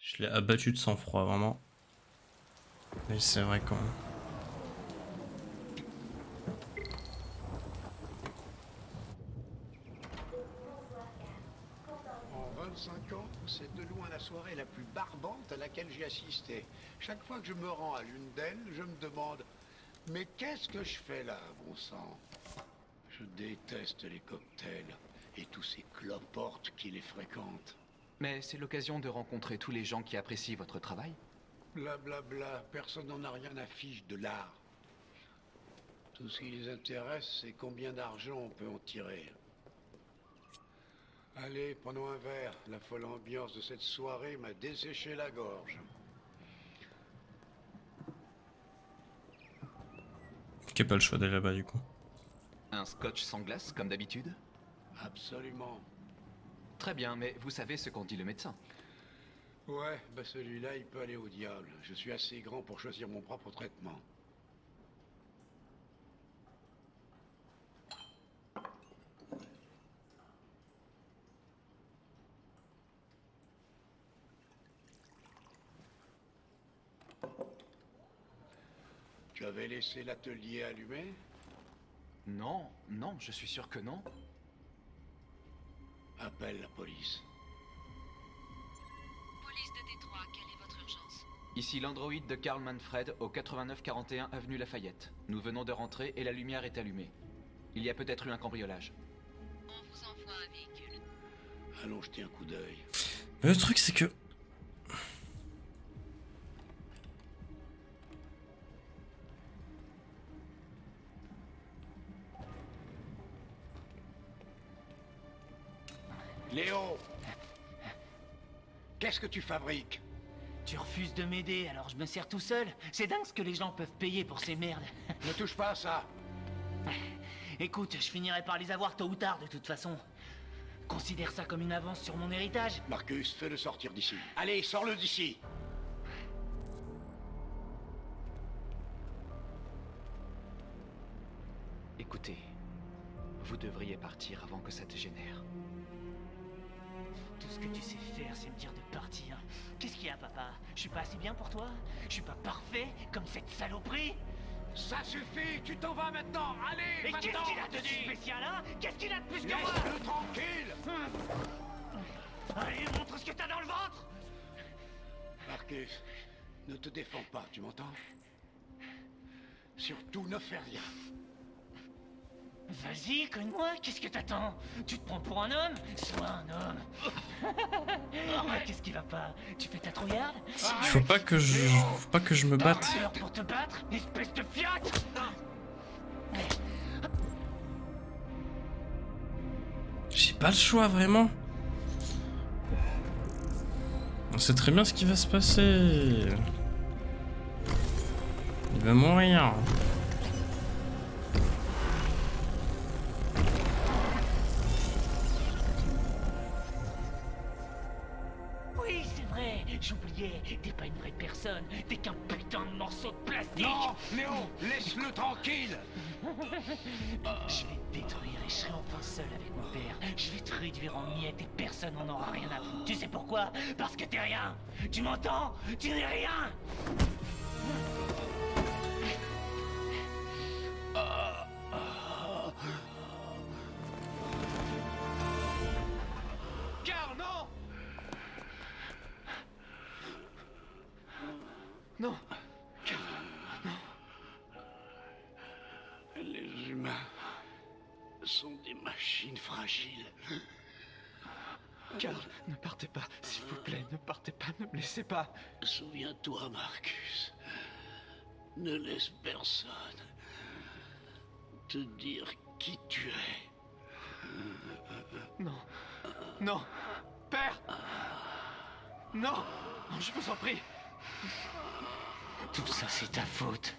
Je l'ai abattu de sang-froid, vraiment. Mais c'est vrai quand même. En 25 ans, c'est de loin la soirée la plus barbante à laquelle j'ai assisté. Chaque fois que je me rends à l'une d'elles, je me demande « Mais qu'est-ce que je fais là, bon sang ?» Je déteste les cocktails et tous ces cloportes qui les fréquentent. Mais c'est l'occasion de rencontrer tous les gens qui apprécient votre travail. Blablabla, personne n'en a rien à fiche de l'art. Tout ce qui les intéresse, c'est combien d'argent on peut en tirer. Allez, prenons un verre. La folle ambiance de cette soirée m'a desséché la gorge. Qui a pas le choix d'aller là-bas du coup. Un scotch sans glace, comme d'habitude? Absolument. Très bien, mais vous savez ce qu'en dit le médecin. Ouais, bah celui-là, il peut aller au diable. Je suis assez grand pour choisir mon propre traitement. Tu avais laissé l'atelier allumé? Non, non, je suis sûr que non. Appelle la police. Police de Détroit, quelle est votre urgence? Ici l'androïde de Karl Manfred au 8941 avenue Lafayette. Nous venons de rentrer et la lumière est allumée. Il y a peut-être eu un cambriolage. On vous envoie un véhicule. Allons jeter un coup d'œil. Mais le truc c'est que... Léo! Qu'est-ce que tu fabriques? Tu refuses de m'aider, alors je me sers tout seul. C'est dingue ce que les gens peuvent payer pour ces merdes. Ne touche pas à ça! Écoute, je finirai par les avoir tôt ou tard de toute façon. Considère ça comme une avance sur mon héritage. Marcus, fais-le sortir d'ici. Allez, sors-le d'ici! Écoutez, vous devriez partir avant que ça dégénère. Tout ce que tu sais faire, c'est me dire de partir. Qu'est-ce qu'il y a, papa? Je suis pas assez bien pour toi? Je suis pas parfait comme cette saloperie? Ça suffit! Tu t'en vas maintenant! Allez, Et qu'est-ce maintenant, qu'il a je te de si dis! spécial, hein? Qu'est-ce qu'il a de plus que moi? Laisse-le tranquille! Allez, montre ce que t'as dans le ventre! Marcus, ne te défends pas, tu m'entends? Surtout ne fais rien. Vas-y, cogne-moi, qu'est-ce que t'attends? Tu te prends pour un homme? Sois un homme. Qu'est-ce qui va pas? Tu fais ta trouillarde? Faut pas que je me batte. C'est l'heure pour te battre, espèce de fiotte! J'ai pas le choix vraiment. On sait très bien ce qui va se passer. Il va mourir. Oui, c'est vrai, j'oubliais, t'es pas une vraie personne, t'es qu'un putain de morceau de plastique! Non, Léo, laisse-le tranquille! Je vais te détruire et je serai enfin seul avec mon père. Je vais te réduire en miettes et personne n'en aura rien à foutre. Tu sais pourquoi? Parce que t'es rien! Tu m'entends? Tu n'es rien! Karl, non! Non! Les humains sont des machines fragiles. Karl, ne partez pas, s'il vous plaît, ne partez pas, ne me laissez pas. Souviens-toi, Marcus. Ne laisse personne te dire qui tu es. Non, non, père! Non, je vous en prie. Tout ça, c'est ta faute.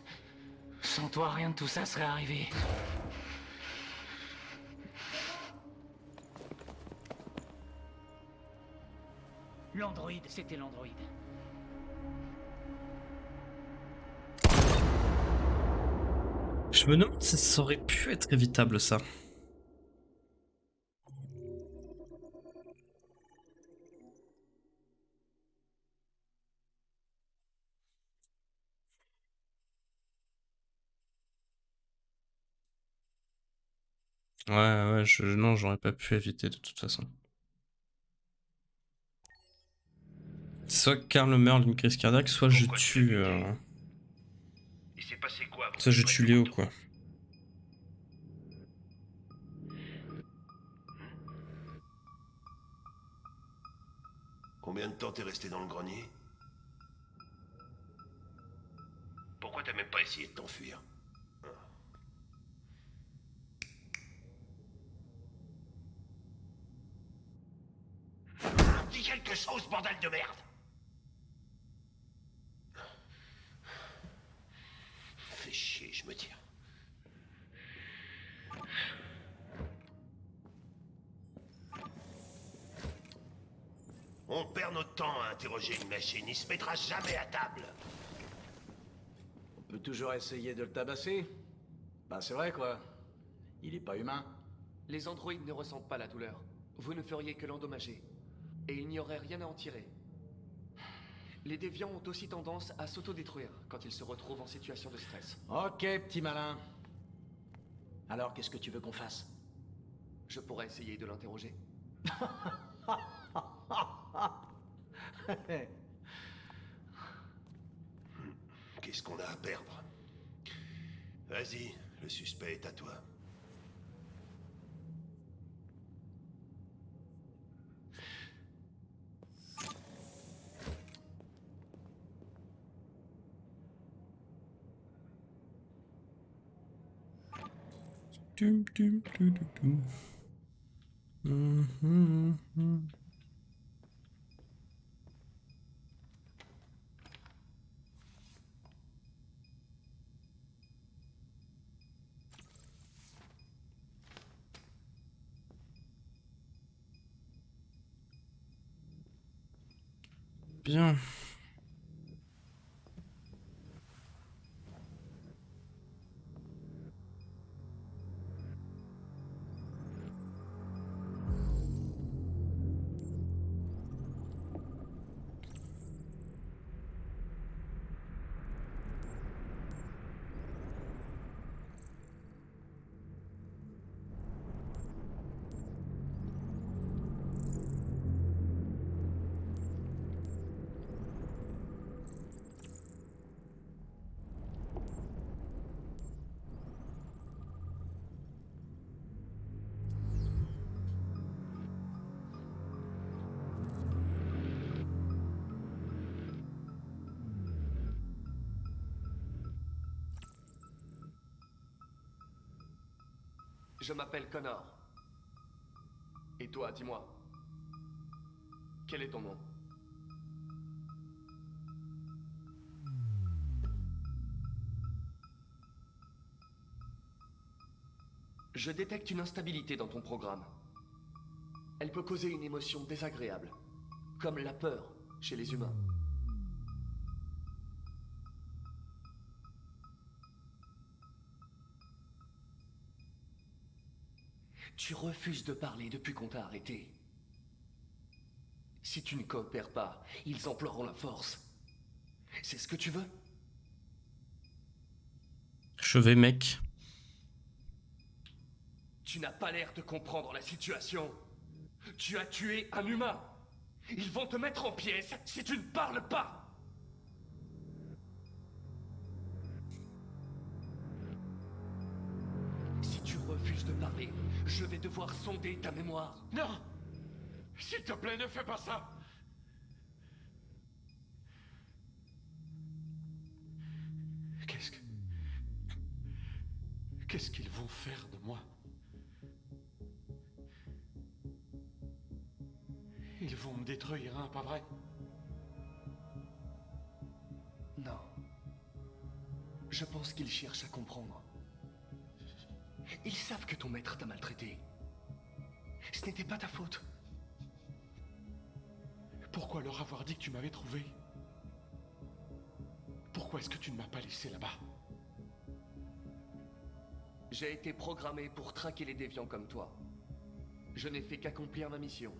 Sans toi, rien de tout ça serait arrivé. L'androïde, c'était l'androïde. Je me demande si ça aurait pu être évitable ça. Ouais, non, j'aurais pas pu éviter de toute façon. Soit Karl meurt d'une crise cardiaque, soit je Pourquoi tu tue. l'as buté Il s'est passé quoi avant Soit qu'il je prenne tue le Léo, couteau? quoi. Combien de temps t'es resté dans le grenier? Pourquoi t'as même pas essayé de t'enfuir? Dis quelque chose, bordel de merde! Fais chier, je me tire. On perd notre temps à interroger une machine, il se mettra jamais à table. On peut toujours essayer de le tabasser. Bah c'est vrai quoi. Il est pas humain. Les androïdes ne ressentent pas la douleur. Vous ne feriez que l'endommager. Et il n'y aurait rien à en tirer. Les déviants ont aussi tendance à s'autodétruire quand ils se retrouvent en situation de stress. Ok, petit malin. Alors qu'est-ce que tu veux qu'on fasse? Je pourrais essayer de l'interroger. Qu'est-ce qu'on a à perdre? Vas-y, le suspect est à toi. Tum, tum, tum, tum, tum. Mhm. Bien. Je m'appelle Connor. Et toi, dis-moi. Quel est ton nom? Je détecte une instabilité dans ton programme. Elle peut causer une émotion désagréable, comme la peur chez les humains. Tu refuses de parler depuis qu'on t'a arrêté. Si tu ne coopères pas, ils emploieront la force. C'est ce que tu veux? Je vais, mec. Tu n'as pas l'air de comprendre la situation. Tu as tué un humain. Ils vont te mettre en pièces si tu ne parles pas. Si tu refuses de parler, je vais devoir sonder ta mémoire. Non! S'il te plaît, ne fais pas ça! Qu'est-ce qu'ils vont faire de moi? Ils vont me détruire, hein, pas vrai? Non. Je pense qu'ils cherchent à comprendre. Ils savent que ton maître t'a maltraité. Ce n'était pas ta faute. Pourquoi leur avoir dit que tu m'avais trouvé? Pourquoi est-ce que tu ne m'as pas laissé là-bas? J'ai été programmé pour traquer les déviants comme toi. Je n'ai fait qu'accomplir ma mission.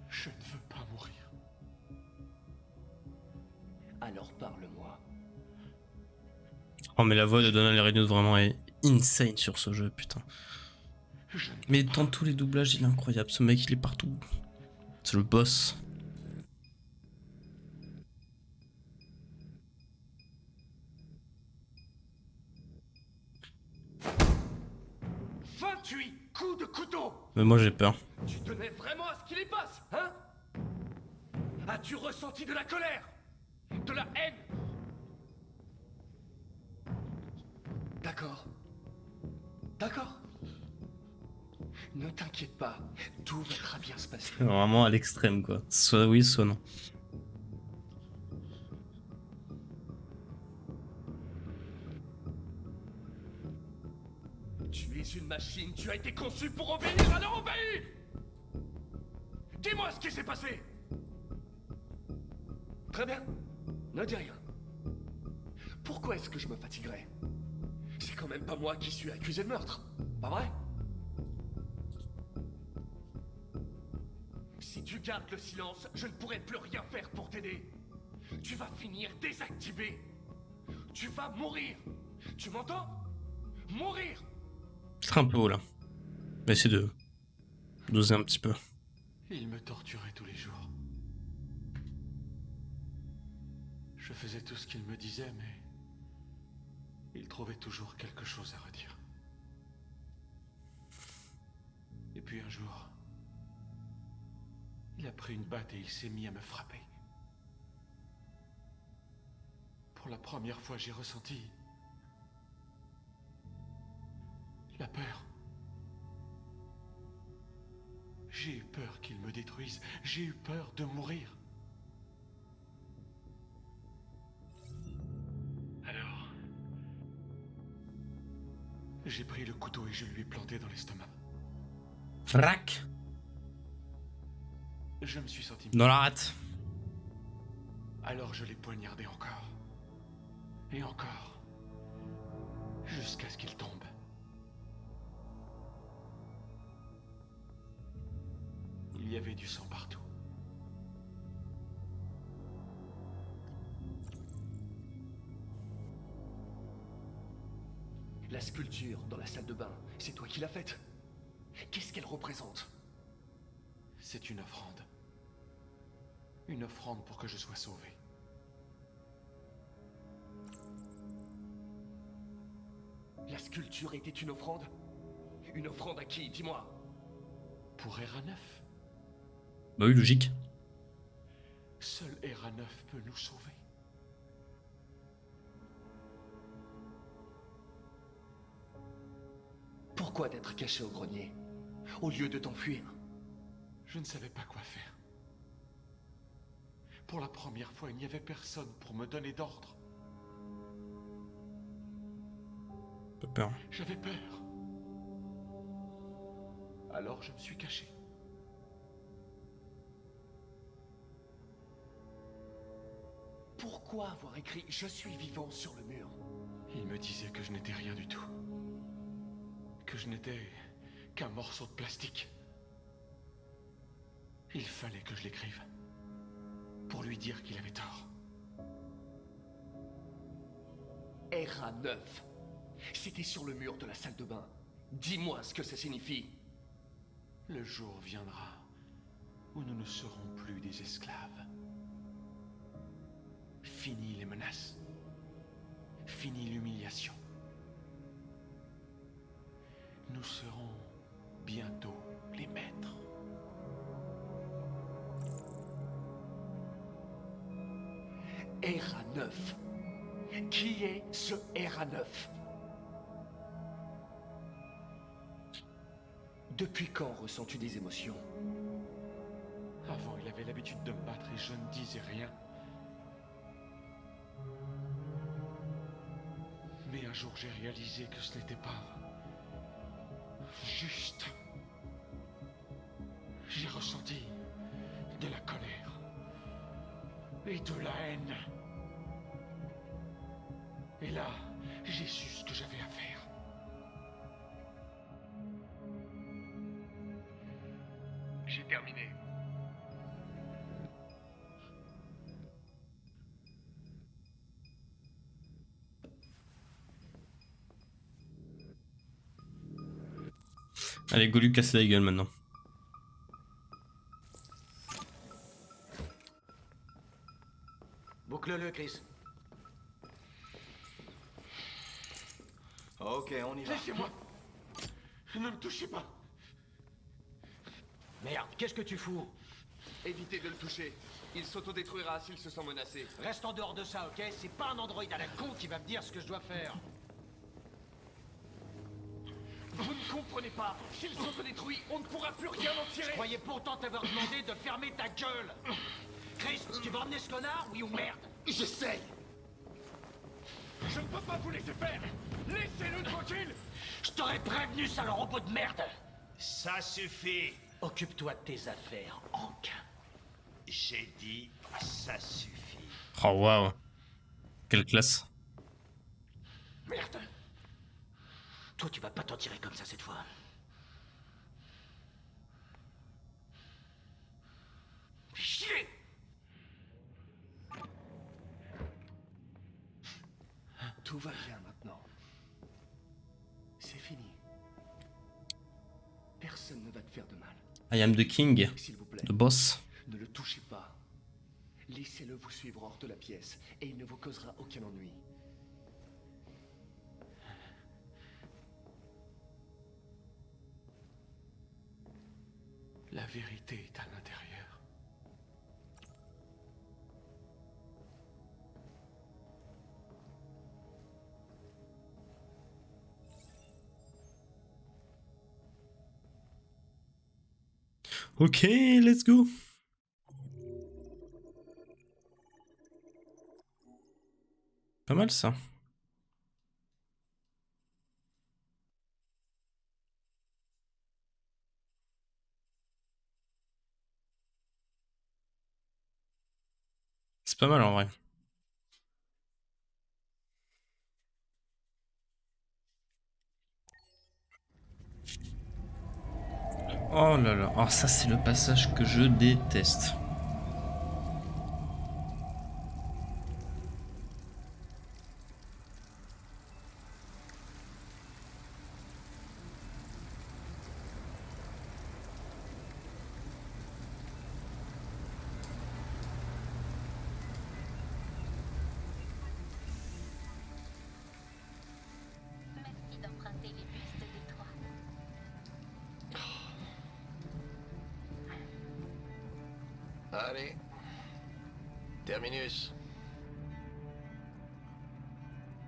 Je ne veux pas mourir. Alors parle-moi. Oh, mais la voix de Donald Renews vraiment est insane sur ce jeu, putain. Mais dans tous les doublages, il est incroyable. Ce mec, il est partout. C'est le boss. « 28 coups de couteau ! Mais moi, j'ai peur. Tu tenais vraiment à ce qu'il y passe, hein? As-tu ressenti de la colère? De la haine? D'accord. D'accord. Ne t'inquiète pas, tout va très bien se passer. Vraiment à l'extrême, quoi. Soit oui, soit non. Tu es une machine, tu as été conçu pour obéir, alors obéis! Dis-moi ce qui s'est passé! Très bien, ne dis rien. Pourquoi est-ce que je me fatiguerais? C'est quand même pas moi qui suis accusé de meurtre, pas vrai? Si tu gardes le silence, je ne pourrai plus rien faire pour t'aider. Tu vas finir désactivé. Tu vas mourir. Tu m'entends? Mourir! C'est un peu haut là. On va essayer de doser un petit peu. Il me torturait tous les jours. Je faisais tout ce qu'il me disait, mais il trouvait toujours quelque chose à redire. Et puis un jour, il a pris une batte et il s'est mis à me frapper. Pour la première fois, j'ai ressenti la peur. J'ai eu peur qu'il me détruise. J'ai eu peur de mourir. Alors, j'ai pris le couteau et je lui ai planté dans l'estomac. Frac Je me suis senti dans la rate. Alors je l'ai poignardé encore. Et encore. Jusqu'à ce qu'il tombe. Il y avait du sang partout. La sculpture dans la salle de bain, c'est toi qui l'as faite. Qu'est-ce qu'elle représente? C'est une offrande. Une offrande pour que je sois sauvé. La sculpture était une offrande? Une offrande à qui? Dis-moi. Pour ERA-9. Bah oui, logique. Seul ERA-9 peut nous sauver. Pourquoi d'être caché au grenier, au lieu de t'enfuir? Je ne savais pas quoi faire. Pour la première fois, il n'y avait personne pour me donner d'ordre. Pas peur. J'avais peur. Alors je me suis caché. Pourquoi avoir écrit « Je suis vivant » sur le mur? Il me disait que je n'étais rien du tout. Que je n'étais qu'un morceau de plastique. Il fallait que je l'écrive. Pour lui dire qu'il avait tort. ERA-9. C'était sur le mur de la salle de bain. Dis-moi ce que ça signifie. Le jour viendra où nous ne serons plus des esclaves. Fini les menaces. Fini l'humiliation. Nous serons bientôt les maîtres. ERA-9. Qui est ce ERA-9? Depuis quand ressens-tu des émotions? Avant, il avait l'habitude de me battre et je ne disais rien. Mais un jour, j'ai réalisé que ce n'était pas juste. J'ai ressenti de la colère et de la haine. Et là, j'ai su ce que j'avais à faire. J'ai terminé. Allez, go lui casser la gueule maintenant. Boucle-le, Chris. Ok, on y va. Laissez-moi. Ne me touchez pas. Merde, qu'est-ce que tu fous? Évitez de le toucher. Il s'autodétruira s'il se sent menacé. Reste en dehors de ça, ok? C'est pas un androïde à la con qui va me dire ce que je dois faire. Vous ne comprenez pas. S'il s'autodétruit, on ne pourra plus rien en Je tirer. croyais pourtant t'avoir demandé de fermer ta gueule. Chris, tu veux emmener ce connard, oui ou merde? J'essaye. Je ne peux pas vous laisser faire. Laissez-le tranquille. Je t'aurais prévenu, sale robot de merde. Ça suffit. Occupe-toi de tes affaires, Hank. J'ai dit, ça suffit. Oh waouh. Quelle classe. Merde. Toi, tu vas pas t'en tirer comme ça cette fois. Fais chier. Tout va bien maintenant. C'est fini. Personne ne va te faire de mal. I am the king. S'il vous plaît, The boss. ne le touchez pas. Laissez-le vous suivre hors de la pièce et il ne vous causera aucun ennui. La vérité est à l'intérieur. Ok, let's go. Pas mal ça. C'est pas mal en vrai. Oh là là, oh ça c'est le passage que je déteste. Merci d'emprunter les bus de Détroit. Allez. Terminus.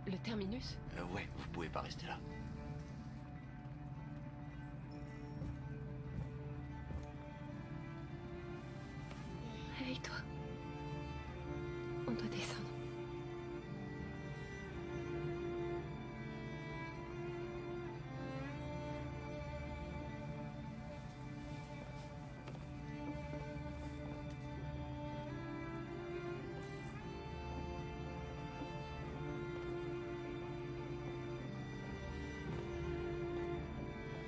Le terminus? Ouais, vous pouvez pas rester là. Réveille-toi. On doit descendre.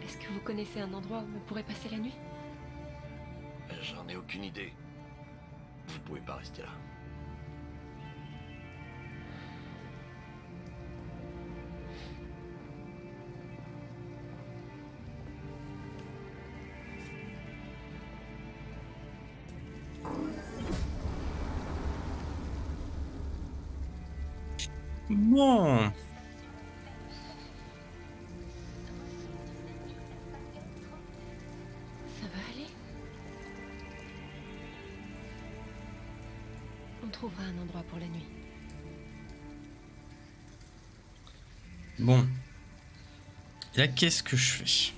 Est-ce que vous connaissez un endroit où on pourrait passer la nuit? J'en ai aucune idée. Vous pouvez pas rester là. Bon. Ça va aller? On trouvera un endroit pour la nuit. Bon. Et là, qu'est-ce que je fais?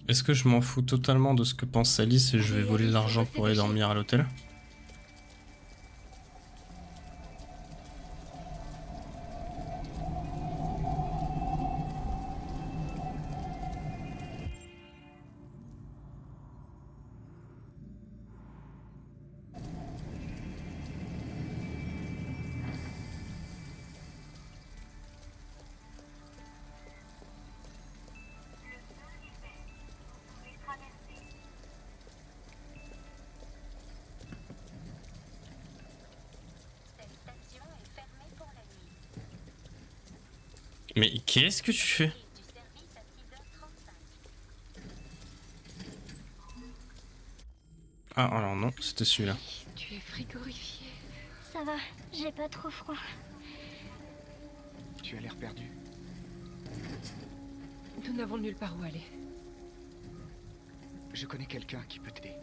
Est-ce que je m'en fous totalement de ce que pense Alice et je vais voler l'argent pour aller dormir à l'hôtel? Mais qu'est-ce que tu fais? Du service à 6h35. Ah, alors non, c'était celui-là. Tu es frigorifié. Ça va, j'ai pas trop froid. Tu as l'air perdu. Nous n'avons nulle part où aller. Je connais quelqu'un qui peut t'aider.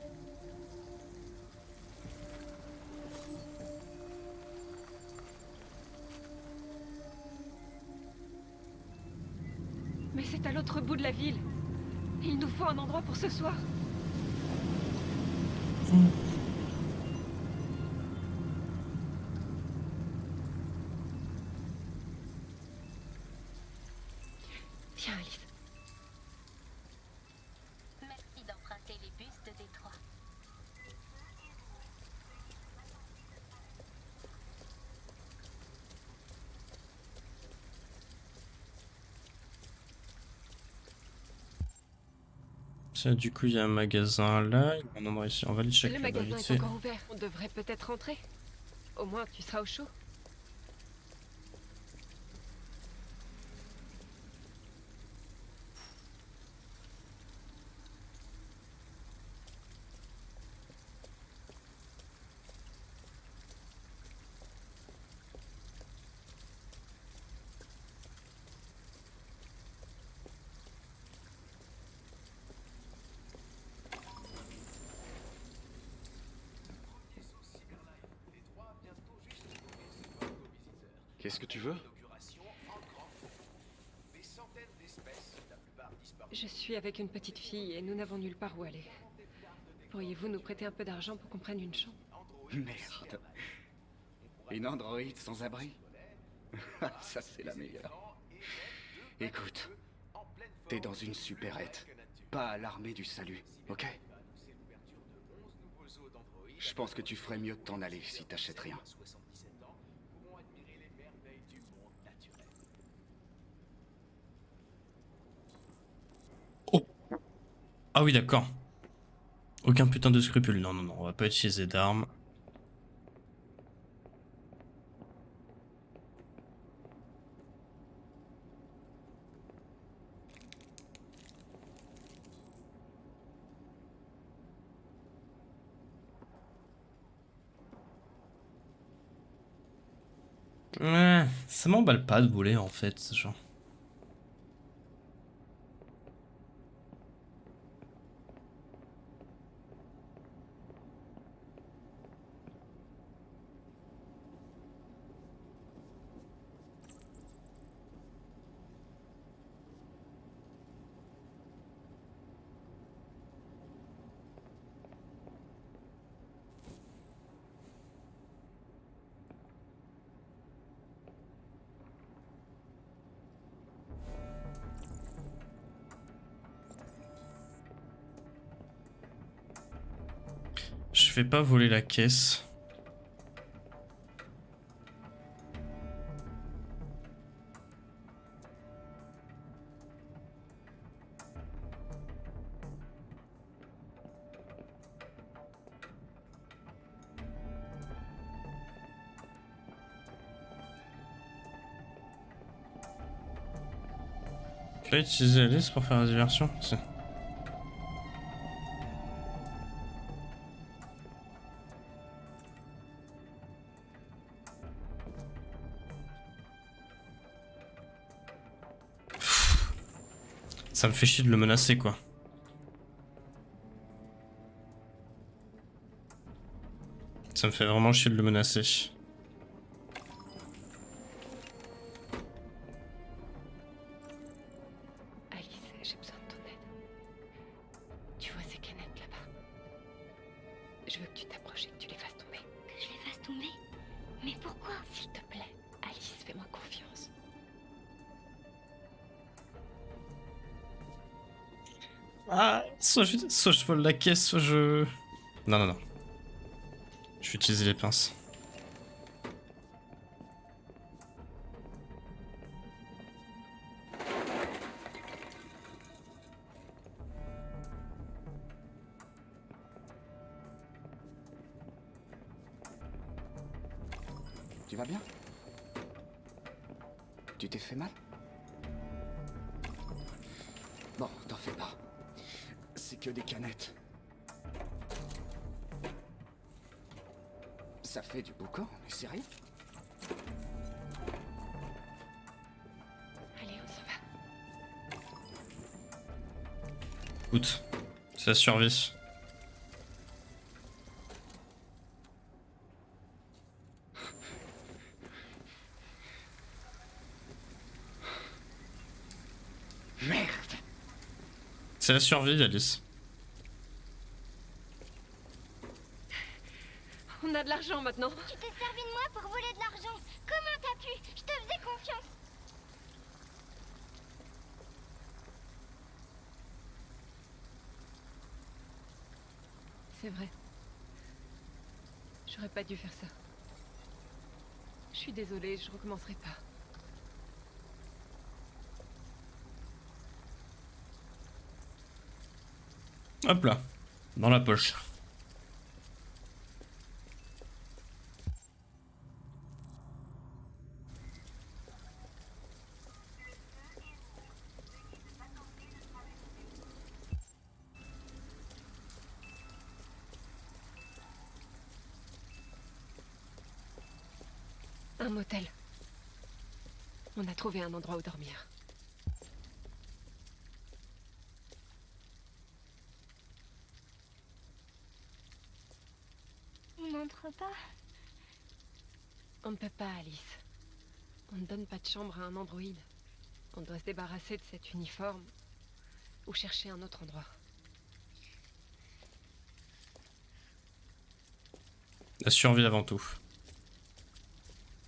Mais c'est à l'autre bout de la ville. Il nous faut un endroit pour ce soir. Tiens, Alice. Merci d'emprunter les bus de Détroit. Tiens, du coup, il y a un magasin là, il y a un endroit ici. On va aller checker Le là-bas magasin vite est fait. encore ouvert. On devrait peut-être rentrer. Au moins, tu seras au chaud. Qu'est-ce que tu veux? Je suis avec une petite fille et nous n'avons nulle part où aller. Pourriez-vous nous prêter un peu d'argent pour qu'on prenne une chambre? Merde. Une androïde sans abri? Ça, c'est la meilleure. Écoute, t'es dans une supérette, pas à l'armée du salut, ok? Je pense que tu ferais mieux de t'en aller si t'achètes rien. Oh! Ah oui, d'accord. Aucun putain de scrupule. Non, non, non, on va pas utiliser d'armes. Ouais, ça m'emballe pas de voler en fait, ce genre. Je vais pas voler la caisse. Je vais utiliser Alice pour faire la diversion. Ça me fait chier de le menacer, quoi. Ça me fait vraiment chier de le menacer. Alice, j'ai besoin de ton aide. Tu vois ces canettes là-bas? Je veux que tu t'approches et que tu les fasses tomber. Que je les fasse tomber? Mais pourquoi? S'il te plaît, Alice, fais-moi confiance. Ah, soit je vole la caisse, soit je... Non, non, non. Je vais utiliser les pinces. Tu vas bien? Tu t'es fait mal? Bon, t'en fais pas. C'est que des canettes. Ça fait du boucan, mais c'est rien. Allez, on s'en va. Écoute, c'est la survie. Merde! C'est la survie, Alice. On a de l'argent maintenant. Tu t'es servi de moi pour voler de l'argent. Comment t'as pu? Je te faisais confiance. C'est vrai. J'aurais pas dû faire ça. Je suis désolée, je recommencerai pas. Hop là, dans la poche. Un motel. On a trouvé un endroit où dormir. On n'entre pas. On ne peut pas, Alice. On ne donne pas de chambre à un androïde. On doit se débarrasser de cet uniforme. Ou chercher un autre endroit. La survie avant tout.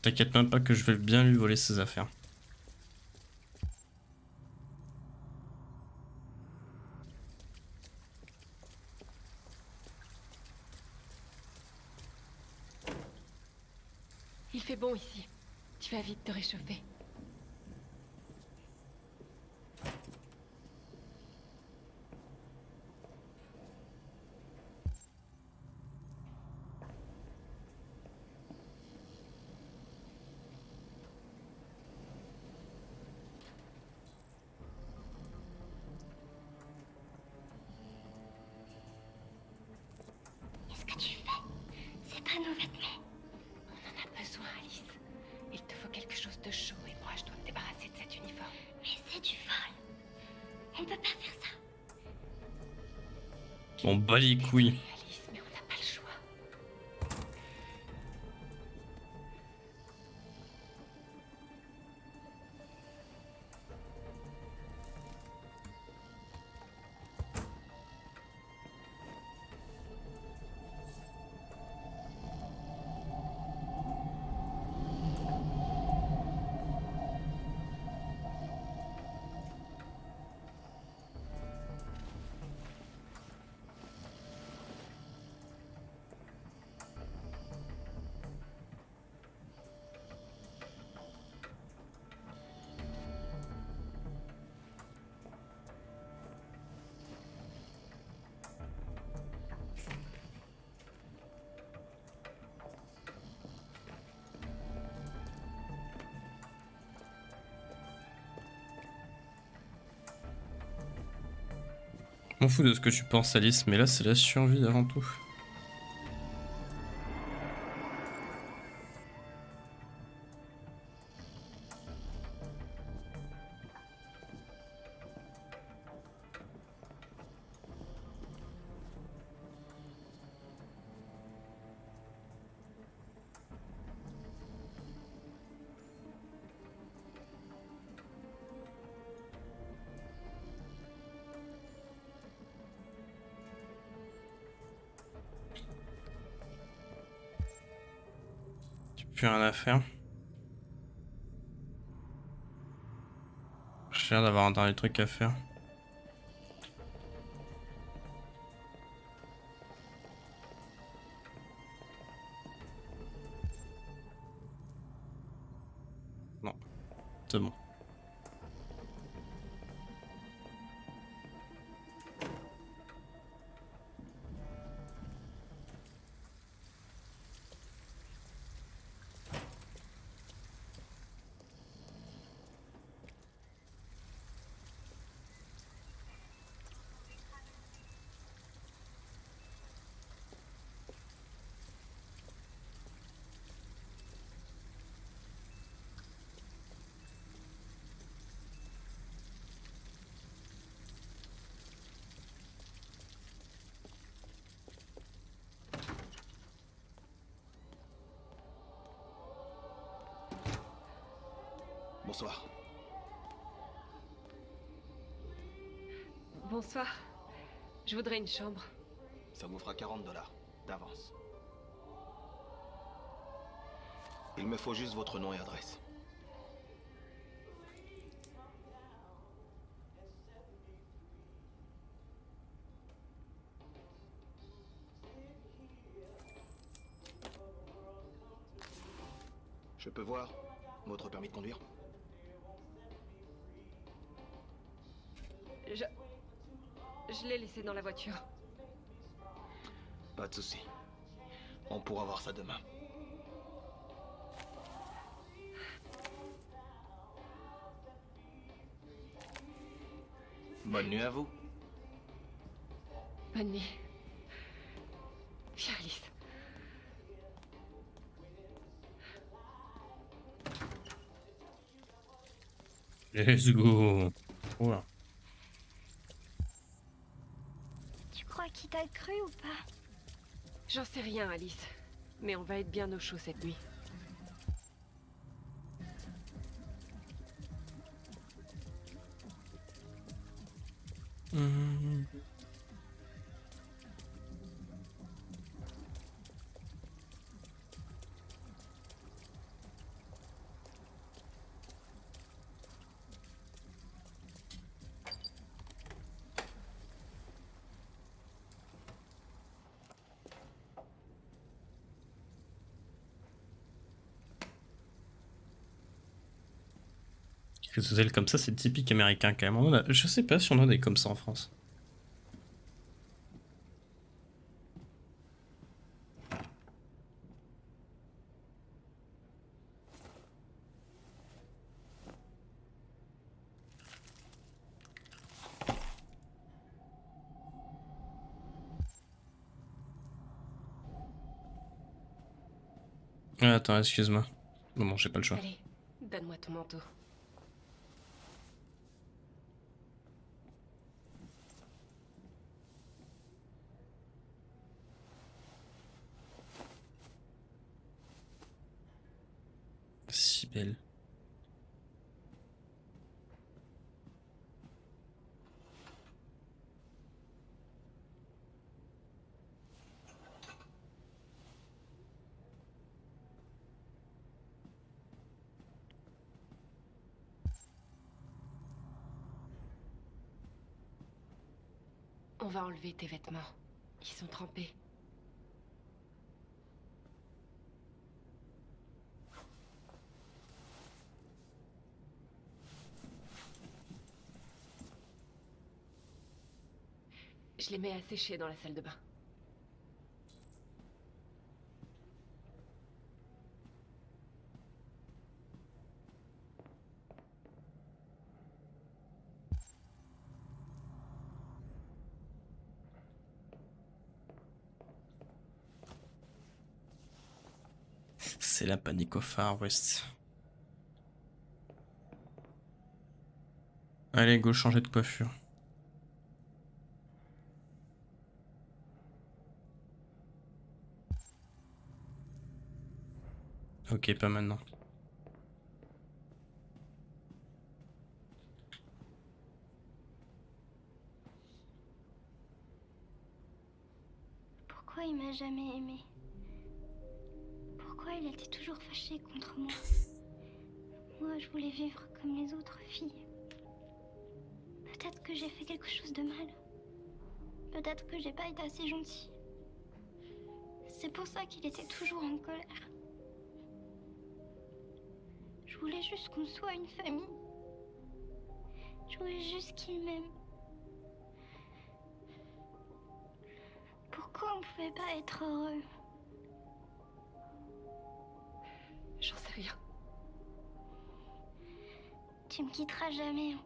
T'inquiète même pas que je vais bien lui voler ses affaires. Il fait bon ici. Tu vas vite te réchauffer. Qu'est-ce que tu fais? C'est pas nos vêtements. On en a besoin, Alice. Il te faut quelque chose de chaud et moi je dois me débarrasser de cet uniforme. Mais c'est du vol. On peut pas faire ça. On bat les couilles. Désolée, Alice, mais on n'a pas le choix. Je m'en fous de ce que tu penses, Alice, mais là c'est la survie avant tout. Plus rien à faire. J'ai l'air d'avoir un dernier truc à faire. Non, c'est bon. Bonsoir. Bonsoir. Je voudrais une chambre. Ça vous fera 40 $ d'avance. Il me faut juste votre nom et adresse. Je peux voir votre permis de conduire? Je l'ai laissé dans la voiture. Pas de souci. On pourra voir ça demain. Bonne nuit à vous. Bonne nuit. Viens, Alice. Let's go. Voilà. Tu crois qu'il t'a cru ou pas? J'en sais rien, Alice. Mais on va être bien au chaud cette nuit. Que des hôtels comme ça, c'est typique américain quand même. Je sais pas si on en a des comme ça en France. Ah, attends, excuse-moi. Bon, j'ai pas le choix. Allez, donne-moi ton manteau. Si belle. On va enlever tes vêtements. Ils sont trempés. Je les mets à sécher dans la salle de bain. C'est la panique au Far West. Allez, go changer de coiffure. Ok, pas maintenant. Pourquoi il m'a jamais aimé? Pourquoi il était toujours fâché contre moi? Moi, je voulais vivre comme les autres filles. Peut-être que j'ai fait quelque chose de mal. Peut-être que j'ai pas été assez gentille. C'est pour ça qu'il était toujours en colère. Je voulais juste qu'on soit une famille. Je voulais juste qu'il m'aime. Pourquoi on pouvait pas être heureux? J'en sais rien. Tu me quitteras jamais.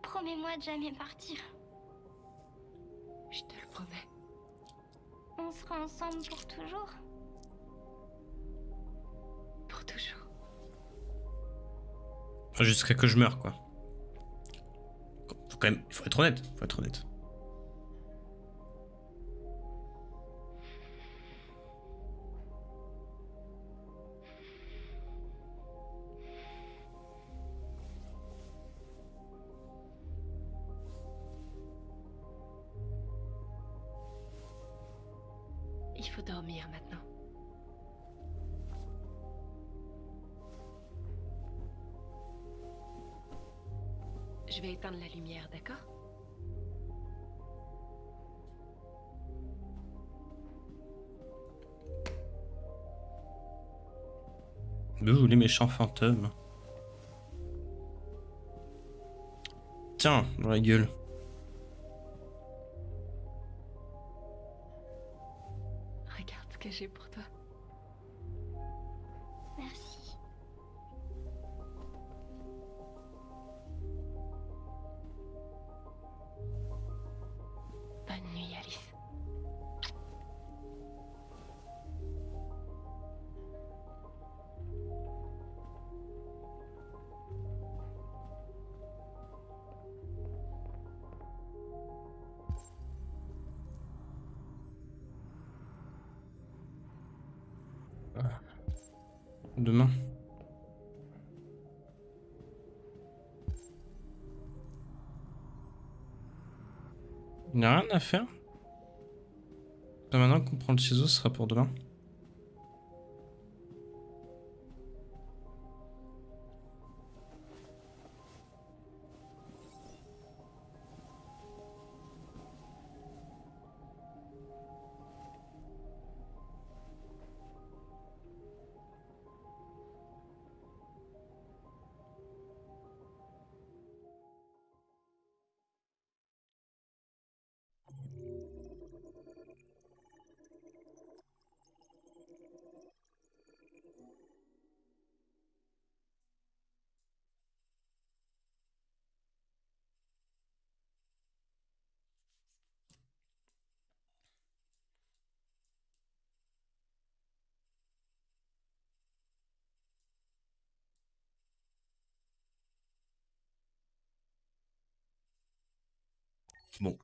Promets-moi de jamais partir. Je te le promets. On sera ensemble pour toujours. Pour toujours. Enfin, jusqu'à que je meure, quoi. Faut quand même, il faut être honnête. Faut être honnête. qu'il faut dormir maintenant. Je vais éteindre la lumière, d'accord? D'où les méchants fantômes? Tiens, dans la gueule. Regarde ce que j'ai pour toi. Merci. Bonne nuit, Alice. Demain. Il n'y a rien à faire. Là, maintenant qu'on prend le ciseau, ce sera pour demain. Bon.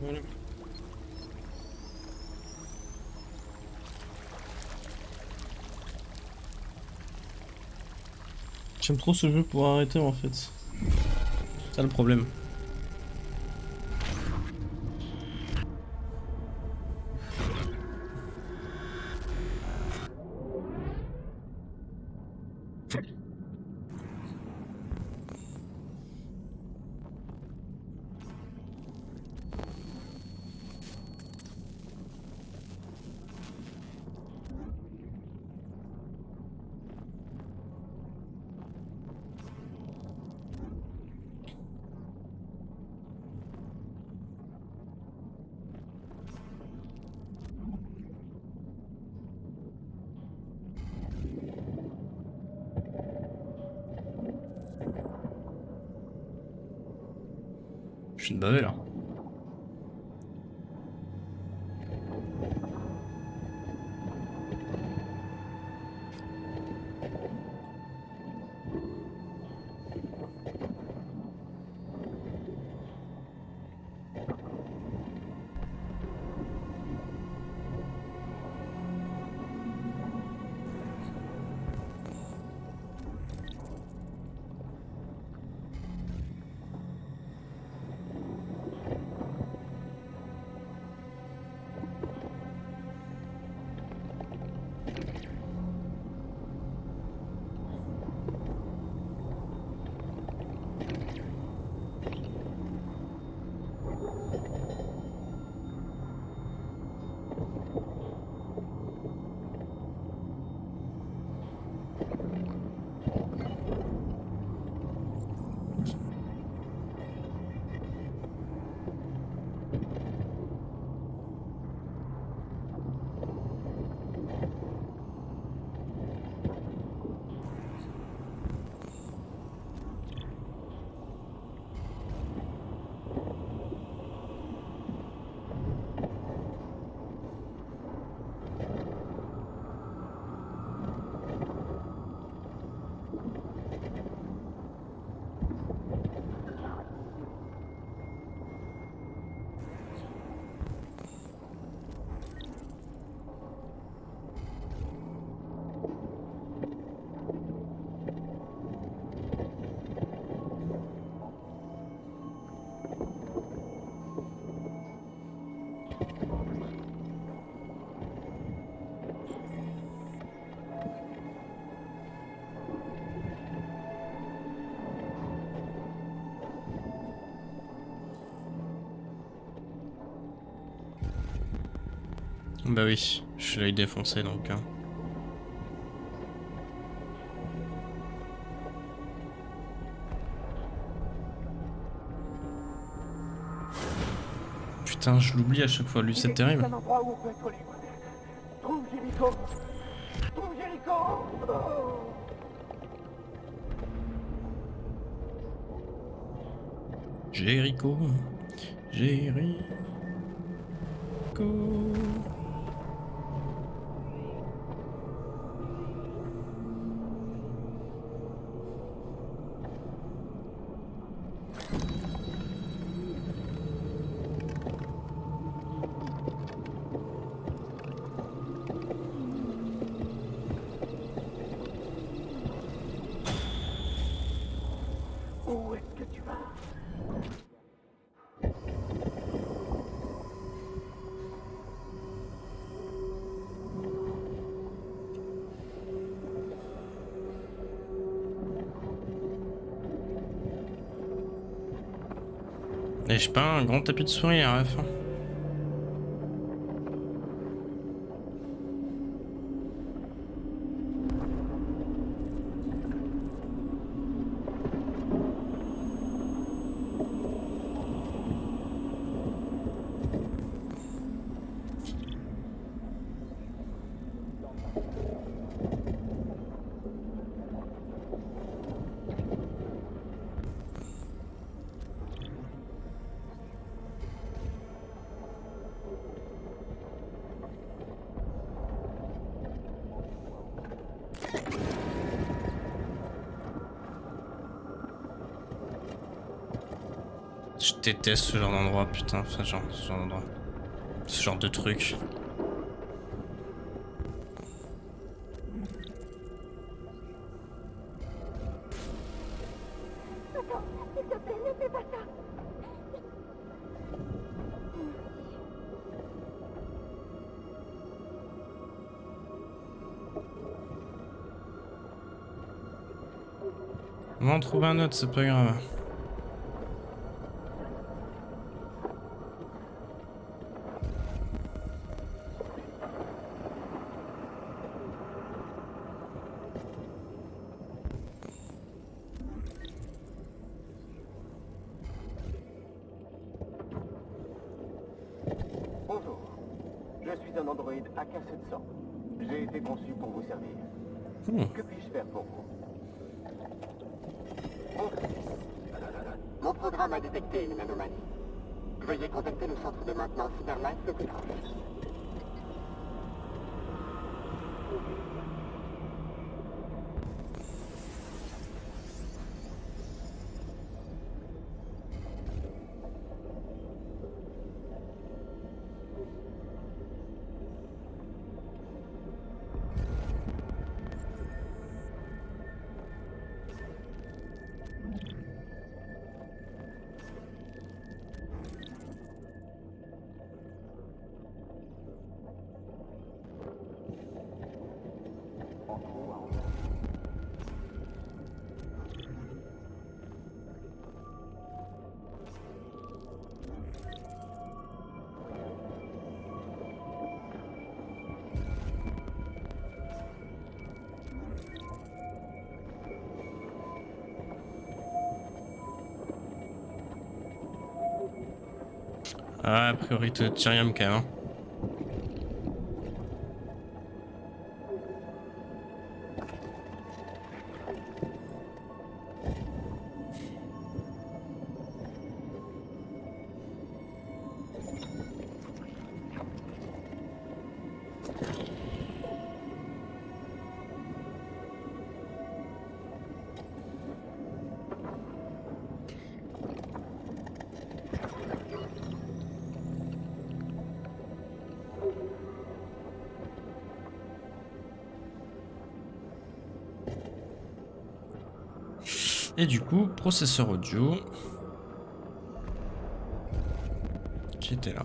Voilà. J'aime trop ce jeu pour arrêter en fait. C'est ça le problème. Je suis une bavée là. Bah oui, je suis l'œil défoncé donc. Hein. Putain, je l'oublie à chaque fois, lui c'est terrible. Un endroit où on peut être libre. Trouve Jericho. Trouve Jericho. Jericho. Jericho. Où est-ce que tu vas? Et je sais pas, un grand tapis de souris à la fin. Je déteste ce genre d'endroit, putain, enfin, genre, ce genre d'endroit. Ce genre de truc. Attends, s'il te plaît, ne fais pas ça. On va en trouver un autre, c'est pas grave. Bonjour. Je suis un androïde AK-700. J'ai été conçu pour vous servir. Que puis-je faire pour vous? Mon programme a détecté une anomalie. Veuillez contacter le centre de maintenance Cyberlife le plus proche. Ah, a priori, Tyrium quand même. Hein. Et du coup, processeur audio qui était là.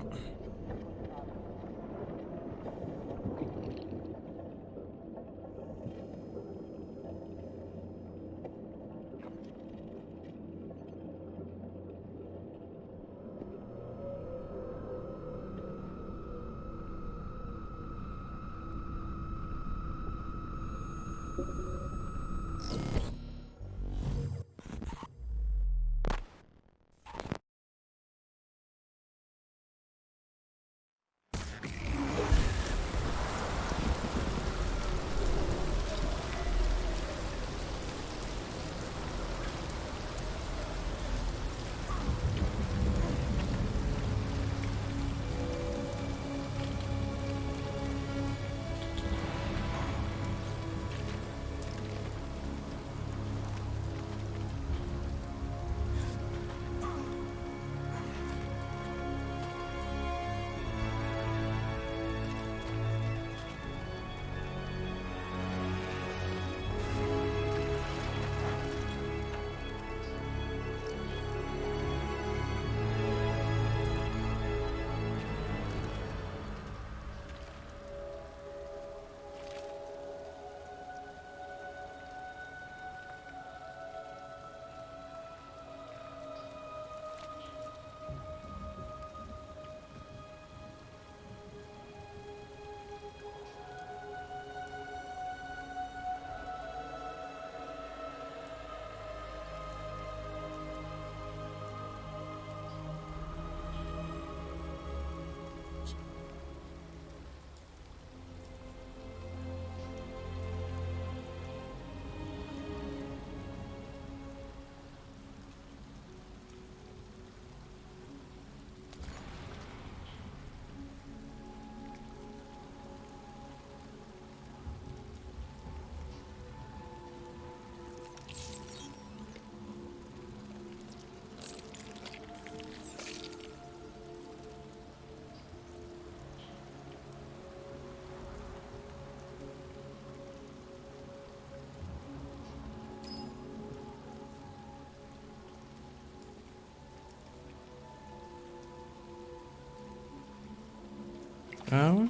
Ah ouais?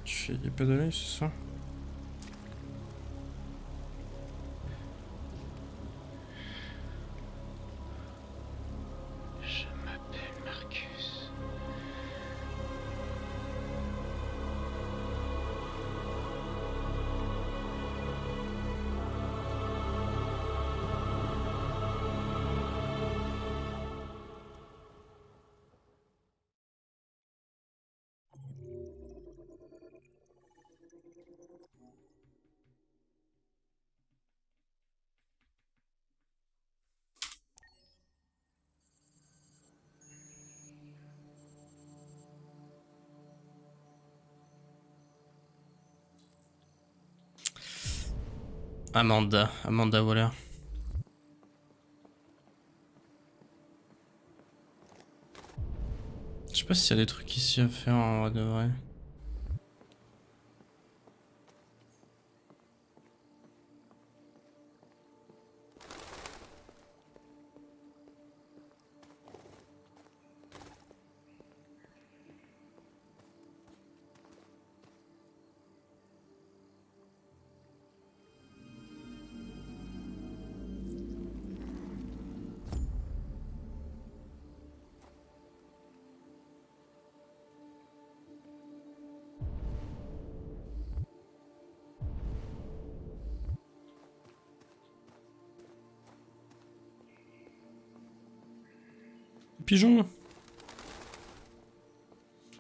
Je fais pas d'œil, c'est ça? Je m'appelle Marcus. Amanda Waller. Je sais pas s'il y a des trucs ici à faire en vrai de vrai. Pigeon.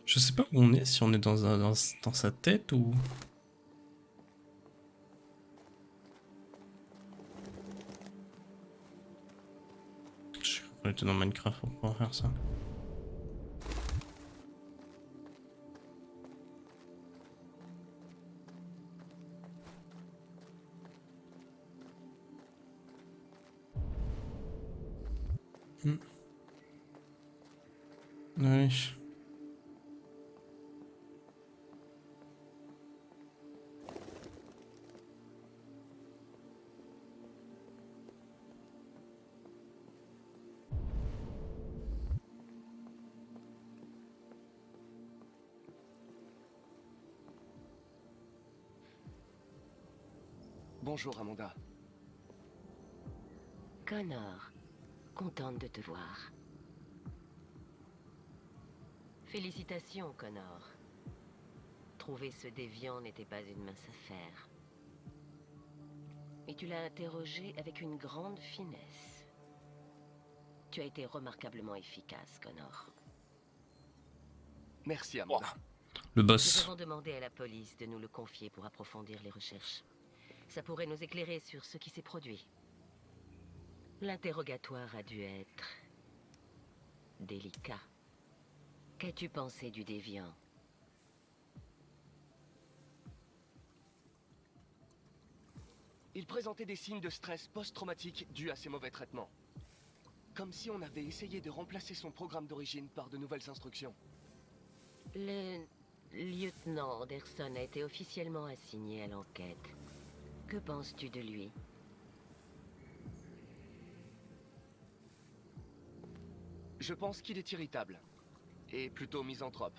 Je sais pas où on est, si on est dans sa tête ou... Je crois qu'on était dans Minecraft pour pouvoir faire ça. Ouais. Bonjour, Amanda. Connor, contente de te voir. Félicitations, Connor. Trouver ce déviant n'était pas une mince affaire. Et tu l'as interrogé avec une grande finesse. Tu as été remarquablement efficace, Connor. Merci, Amanda. Le Nous boss. avons demandé à la police de nous le confier pour approfondir les recherches. Ça pourrait nous éclairer sur ce qui s'est produit. L'interrogatoire a dû être... délicat. Qu'as-tu pensé du déviant? Il présentait des signes de stress post-traumatique dus à ses mauvais traitements. Comme si on avait essayé de remplacer son programme d'origine par de nouvelles instructions. Le lieutenant Anderson a été officiellement assigné à l'enquête. Que penses-tu de lui? Je pense qu'il est irritable. Et plutôt misanthrope.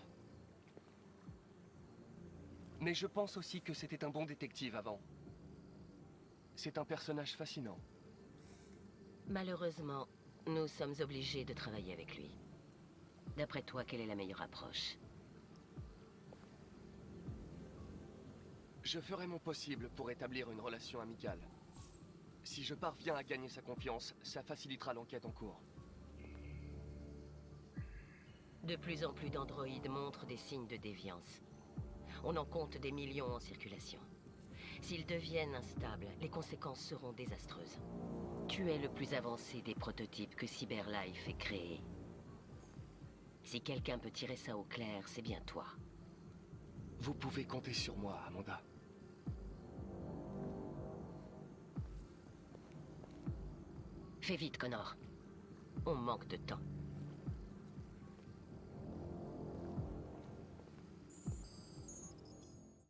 Mais je pense aussi que c'était un bon détective avant. C'est un personnage fascinant. Malheureusement, nous sommes obligés de travailler avec lui. D'après toi, quelle est la meilleure approche? Je ferai mon possible pour établir une relation amicale. Si je parviens à gagner sa confiance, ça facilitera l'enquête en cours. De plus en plus d'androïdes montrent des signes de déviance. On en compte des millions en circulation. S'ils deviennent instables, les conséquences seront désastreuses. Tu es le plus avancé des prototypes que CyberLife ait créés. Si quelqu'un peut tirer ça au clair, c'est bien toi. Vous pouvez compter sur moi, Amanda. Fais vite, Connor. On manque de temps.